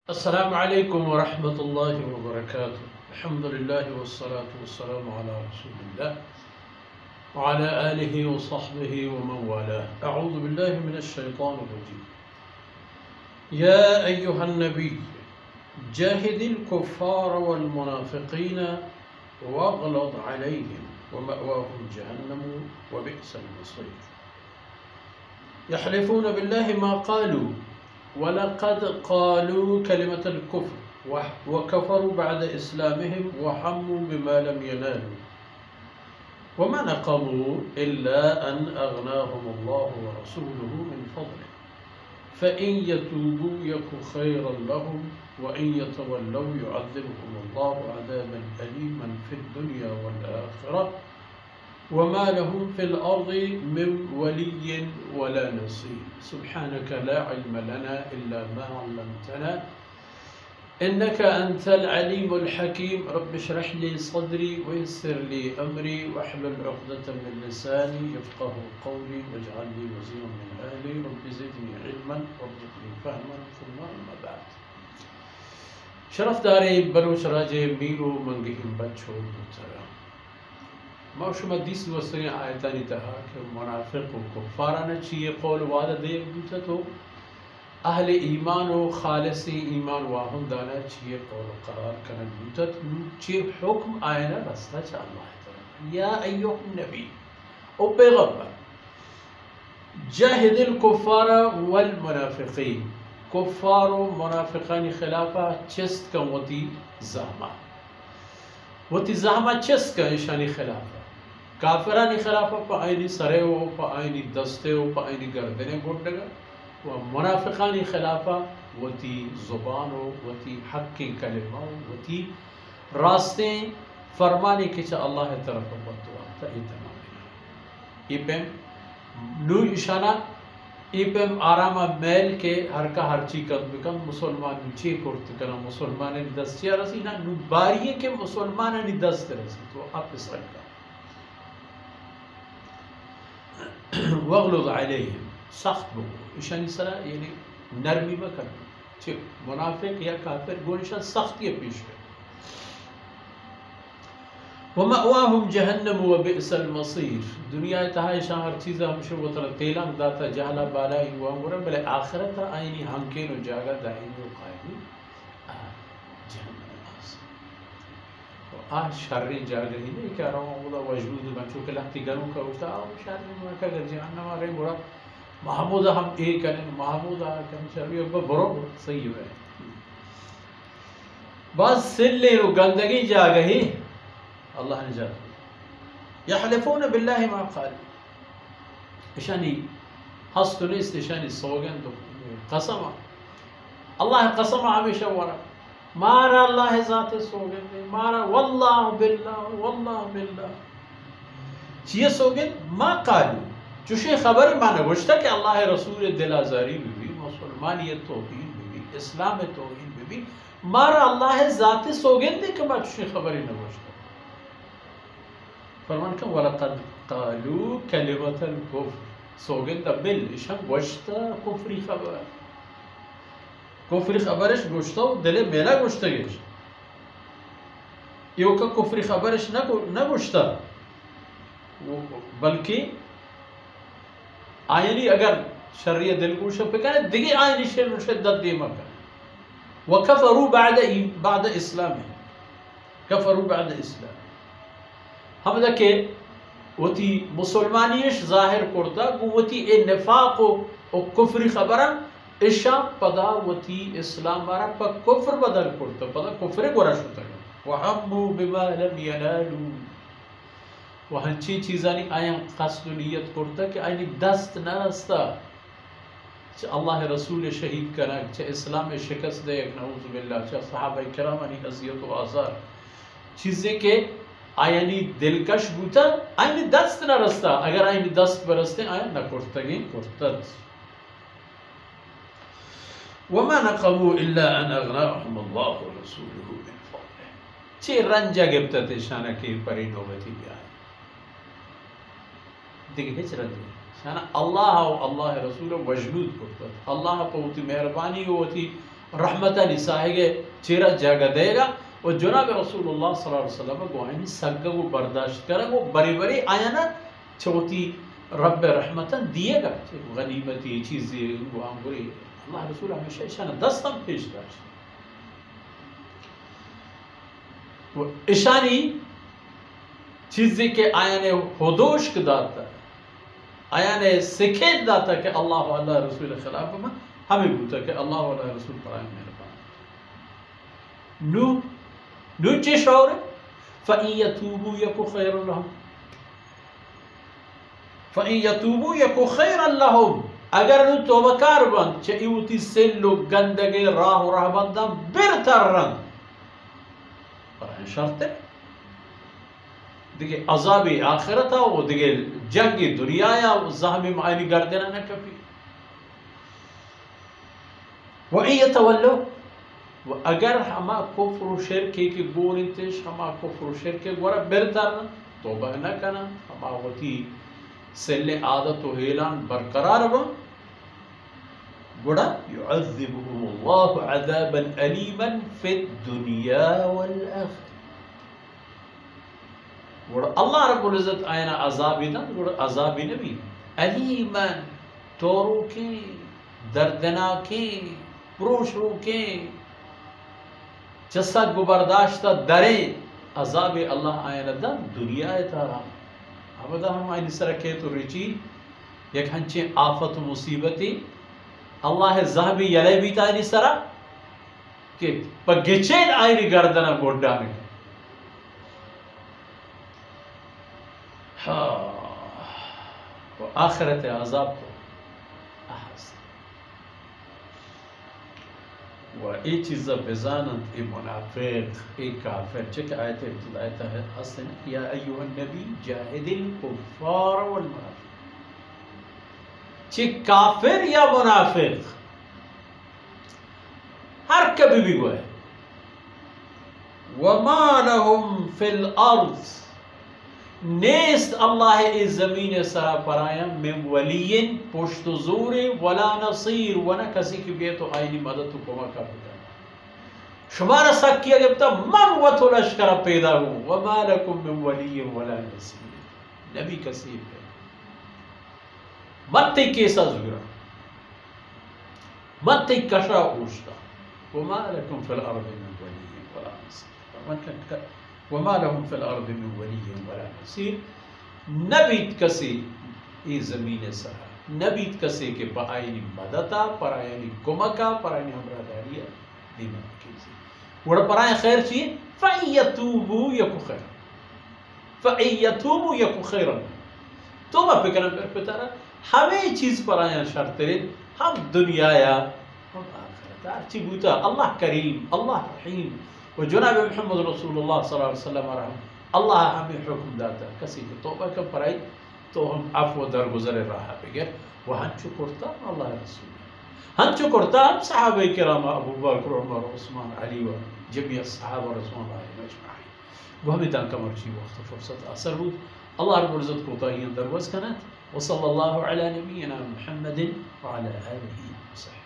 अस्सलामु अलैकुम वरहमतुल्लाहि वबरकातुहू। अल्हम्दुलिल्लाहि वस्सलातु वस्सलामु अला रसूलिल्लाह व अला आलिहि व सहबिहि व मन वालाह। अऊज़ु बिल्लाहि मिनश शैतानिर रजीम। या अय्युहन नबी जाहिदिल कुफ़्फ़ार वल मुनाफ़िक़ीन वग़्लज़ अलैहिम व मअवाहुम जहन्नम व बि'सल मसीर। यहलिफ़ून बिल्लाहि मा क़ालू वलक़द क़ालू कलिमतल कुफ़्र वकफ़रू बअद इस्लामिहिम वहम्मू बिमा लम यनालू वमा नक़मू इल्ला अन अग़नाहुमुल्लाहु व रसूलुहु मिन फ़ज़लिहि फ़इन यतूबू यकु ख़ैरन लहुम व इन यतवल्लव युअज़्ज़िबहुमुल्लाहु अज़ाबन अलीमन फ़िद्दुनिया वल आख़िरह वमा लहुम फ़िल अर्ज़ि मिन वलिय्यिन वला नसीर। सुब्हानक ला इल्म लना इल्ला मा अल्लमतना इन्नका अंतल अलीमुल हकीम। रब्बि इश्रह ली सदरी व यस्सिर ली अमरी वहलुल उक़दतम मिन लिसानी यफ़क़हू क़ौली वजअल ली वज़ीरन मिन अहली रब्बि ज़िदनी इल्मन वरज़ुक़नी फ़हमन सुम्मा अम्मा बअद। शरफ़दारे बलोच राजे मीरो मंगिहिम बच्चों बुतरा मौशुमा दिस वसने आयतानी तहा कि मुनाफिक को फाराना चाहिए कौल वादा दे बूता तो अहले ईमान व खालिस ईमान वाहन दाना चाहिए कौल करार करन बूता तो चे हुक्म आयना रास्ता चा अल्लाह ताला। या अय्युहन नबी ओ पैगंबर जाहिदिल कुफ़्फ़ार वल मुनाफ़िक़ीन कुफ़्फ़ार व मुनाफ़िक़ानी खिलाफा चेस्ट का वती ज़हमा चेस्ट का ईशानी खिलाफा काफिरानी खिलाफा पाइनी सरे हो पाइनी दस्ते हो पाइनी गर्दने गुड्डगा व मुनाफिकानी खिलाफा वती ज़ुबान हो वती हक की कलिमा हो वती रास्ते फरमाने के चा अल्लाह तरफ बदुआ इपेम नू इशाना इपेम आरामा मेल के हर का हर ची कद बिकन मुसलमान नीचे कुर्त कना मुसलमान ने दस्तिया रसी ना नू बारिये के मुसलमान ने दस्त रसी तो आप इस रखा वग़्लज़ अलैहिम सख्त बगो ईशानी सरा यानी नरमी बकर चे मुनाफिक या काफिर गोनिशा सख्ती पेश कर व मअवाहुम जहन्नम व बि'सल मसीर। दुनिया तहायशा हर चीज़ हमशो वो तरह तेलंग दाता जहला बाला हुआ मुरा बले आखिरत आईनी हमके नो जागा दाईनी व कायमी आज शर्री जाग रही नहीं क्या रहा हूँ वजूद बच्चों के लगती गनों का उठा शर्री में क्या कर जहन्नम आ रहे बुरा महमूदा हम एक करें महमूदा करें शर्री अब बरोबर सही है बस सिल्ले रो गंदगी जा गई अल्लाह ने जा यहलिफून बिल्लाहि मा क़ालू इशानी हस्तुलिस इशानी सोगन तो कसम अल्लाह कसम हमेशा वाला मारा अल्लाह ज़ाते सोगन मारा वल्लाह बिल्लाह ये सोगन मा कालू चुशे खबर माने वश्ता कि अल्लाह रसूल दिलाजारी भी मुसलमानियत तौहीद भी इस्लाम तौहीद भी मारा अल्लाह ज़ाते सोगन दे के बाद चुशे खबर न वश्ता फरमान का वलक़द क़ालू कलिमतल कुफ़्र सोगन द बिल इशम वश्ता कुफ्री खबर कुफरी खबरश गोश्तो दिले मेला गोश्तगेश यो का कुफरी खबरश न गोश्ता बल्कि आयनी अगर शरिया दिल गोश पे करे दिगे आयनी शेर शिद्दत दे मका वकफरू बाद इस्लाम कफरू बाद इस्लाम हम दके वती मुसलमानियश जाहिर करता वती ए निफाक ओ कुफरी खबरा इशा पदा वती इस्लाम बारा पर कुफ्र बदल करता पदा कुफ्रे गोरा शुता वहम्मू बिमा लम यनालू वहंची चीज़ानी आयम क़स्द नियत करता कि आयनी दस्त न रस्ता अल्लाह रसूल शहीद करा च इस्लाम शिकस्त दे नऊज़ बिल्लाह च सहाबा किराम अनि अज़ियत व आज़ार चीज़ें के आयनी दिलकश बूता आयनी दस्त न रस्ता अगर आयनी दस्त बरसते आया न करतगी करतत वमा नक़मू इल्ला अन अग़नाहुमुल्लाहु व रसूलुहु मिन फ़ज़लिहि चे रंजा गिब्तत शाना के परी नौबती भी आए देखिए हिच रंजा शाना अल्लाह रसूल वजलूद करता अल्लाह पर होती मेहरबानी होती rahmatan isahige chira jaga dega और जनाब रसूलुल्लाह सल्लल्लाहु अलैहि वसल्लम को आयनी सग्ग वो बर्दाश्त करे वो बड़ी बड़ी आयना छोटी रब रहमतन दिएगा गनीमत ये चीज़ें वो आमरी अल्लाह रसूल हमेशा इशाना दस्तम पेश दाश्त वो इशानी चीज़ें के आयने होदोश के दाता आयने सिखेत दाता के अल्लाह वाला रसूल खिलाफ में हमें बूता के अल्लाह वाला रसूल पर आयन मेहरबान नू चेशौर फ़इयतूबू यकु खैरन लहुम फ़इयतूबू यकु खैरन लहुम अगर नू तौबकार बन चईउती से लोग गंदगे राह बंदा बेहतर रंग पर शर्त है देखिए अज़ाबी आखिरत वो देखिए जंगी दुनिया या ज़ाहमी मायनी गर्दना न कभी वो यतवल्लो वो अगर हमा कुफ्र शिरक की गोरिंतिश हमा कुफ्र शिरक गोरा बेहतर तौबा न करना हमा होती सेले आदत व हेलान बरकरार बन गोड़ा युअज़्ज़िबुहुमुल्लाहु अज़ाबन अलीमन फिद दुनिया वल आखिरह गोड़ा अल्लाह रब्बुल इज़्ज़त आयना अज़ाबी न गोड़ा अज़ाबी नबी अलीमन तोरू की दर्दनाकी प्रोशरू की जसा गुबरदाश्त दरे अजाब अल्लाह आयन दम दुनिया तारा अब हम आइन सरके तो रिची एक हंचे आफत मुसीबती अल्लाह ज़हबी यले भी तानी सरा के पगेचेन आइन गर्दना गोड्डा में हाँ वो आखिरत अजाब तो वही चीज़ बेजानत ए मुनाफिक ए काफिर चेक आयत इब्तिदायता है असन या अय्युहन नबी जाहिदिल कुफ्फार वल मुनाफिक चेक काफिर या मुनाफिक हर कभी भी वो है वमा लहुम फिल अर्ज़ नेस्त अल्लाह इस ज़मीन सरा पराया में वलीन पुश्त ज़ूरे वला नसीर वना किसी की भी तो आईनी मदद तो कोमा का होगा शुमारा सक किया जब तक मन वतो लश्कर पैदा हो वमा लकुम मिन वली वला नसीर नबी कसीर है मत्ते केसा ज़ुरा मत्ते कशा उश्ता वमा लकुम फिल अर्ज़ मिन वली वला नसीर मतलब वमा लहुम फिल अर्ज़ मिन वली वला नसीर नबीत कसे ये ज़मीन सहा नबीत कसे के बायनी मदता परायनी कुमका परायनी हमरादारिया दीना कीजिए वड़ पराय खैर चाहिए फ़इयतूबू यकु खैर फ़इयतूबू यकु खैरन तौबा पे करना पे तारा हमें चीज़ पराया शर्त रे हम दुनिया या हम आखिरत अच्छी बूता अल्लाह करीम अल्लाह रहीम और जनाब मोहम्मद रसूलुल्लाह सल्लल्लाहु अलैहि वसल्लम अल्लाह हमें हुक्म दाता किसी की तौबा का पराई तो हम अफ़्व दरगुज़र रहा बगैर वह हंचु करता अल्लाह रसूल हंचु करता हम सहाबे किराम अबू बकर उमर उस्मान अली व जमीय सहाबा रसूलुल्लाह अजमईन वह मिदान का मर्जी वक्त फुर्सत असर हो अल्लाह रब्बुल इज़्ज़त को तायन दरगुज़ कनत व सल्लल्लाहु अला नबियना मुहम्मदिन व अला आलिहि व सहबिहि